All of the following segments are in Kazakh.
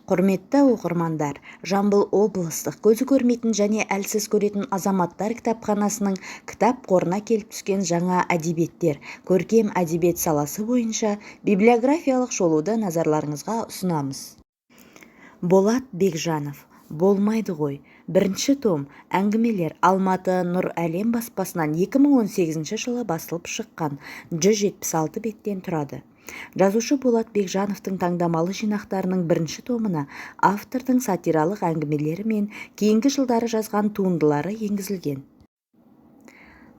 Құрметті оқырмандар, Жамбыл облыстық көзі көрмейтін және әлсіз көретін азаматтар кітапханасының кітап қорына келіп түскен жаңа әдебиеттер, көркем әдебиет саласы бойынша библиографиялық шолуды назарларыңызға ұсынамыз. Болат Бекжанов, «Болмайды ғой», бірінші том, әңгімелер Алматы Нұр Әлем баспасынан 2018 жылы басылып шыққан, 176 беттен тұрады. Жазушы Болат Бекжановтың таңдамалы жинақтарының бірінші томына автордың сатиралық әңгімелері мен кейінгі жылдары жазған туындылары енгізілген.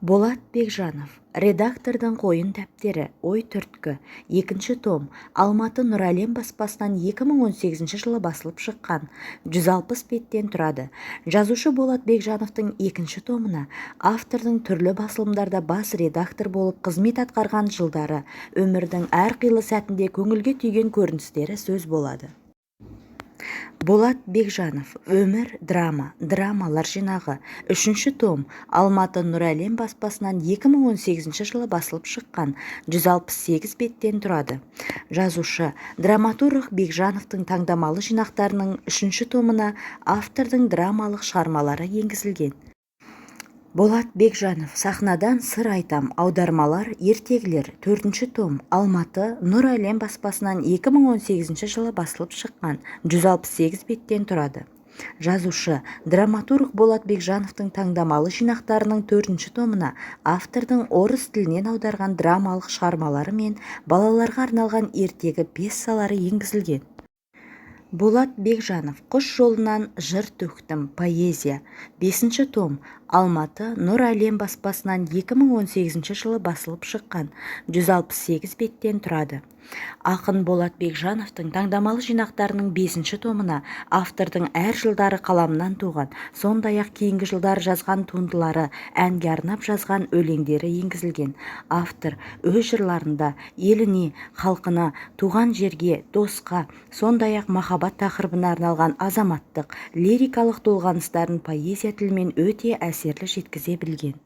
Болат Бекжанов, редактордың қойын дәптері, ой түрткі, екінші том, Алматы Нұр Әлем баспасынан 2018 жылы басылып шыққан, 160 беттен тұрады. Жазушы Болат Бекжановтың екінші томына автордың түрлі басылымдарда бас редактор болып қызмет атқарған жылдары, өмірдің әрқилы сәтінде көңілге түйген көріністері сөз болады. Болат Бекжанов, өмір, драма, драмалар жинағы, үшінші том, Алматы Нұр Әлем баспасынан 2018 жылы басылып шыққан, 168 беттен тұрады. Жазушы, драматург Бекжановтың таңдамалы жинақтарының үшінші томына автордың драмалық шығармалары енгізілген. Болат Бекжанов, сахнадан сыр айтам, аудармалар, ертегілер, төртінші том, Алматы Нұр Әлем баспасынан 2018 жылы басылып шыққан, 168 беттен тұрады. Жазушы, драматург Болат Бекжановтың таңдамалы жинақтарының төртінші томына автордың орыс тілінен аударған драмалық шығармалары мен балаларға арналған ертегі пьесалары енгізілген. Болат Бекжанов, құс жолынан жыр төктім, поэзия, бесінші том, Алматы Нұр Әлем баспасынан 2018 жылы басылып шыққан, 168 беттен тұрады. Ақын Болат Бекжановтың таңдамалы жинақтарының бесінші томына автордың әр жылдары қаламынан туған, сондай-ақ кейінгі жылдары жазған туындылары, әнге арнап жазған өлеңдері енгізілген. Автор өз жырларында еліне, халқына, туған жерге, досқа, сондай-ақ махаббат тақырыбына арналған азаматтық, лирикалық толғаныстарын поэзия тілімен өте әсерлі жеткізе білген.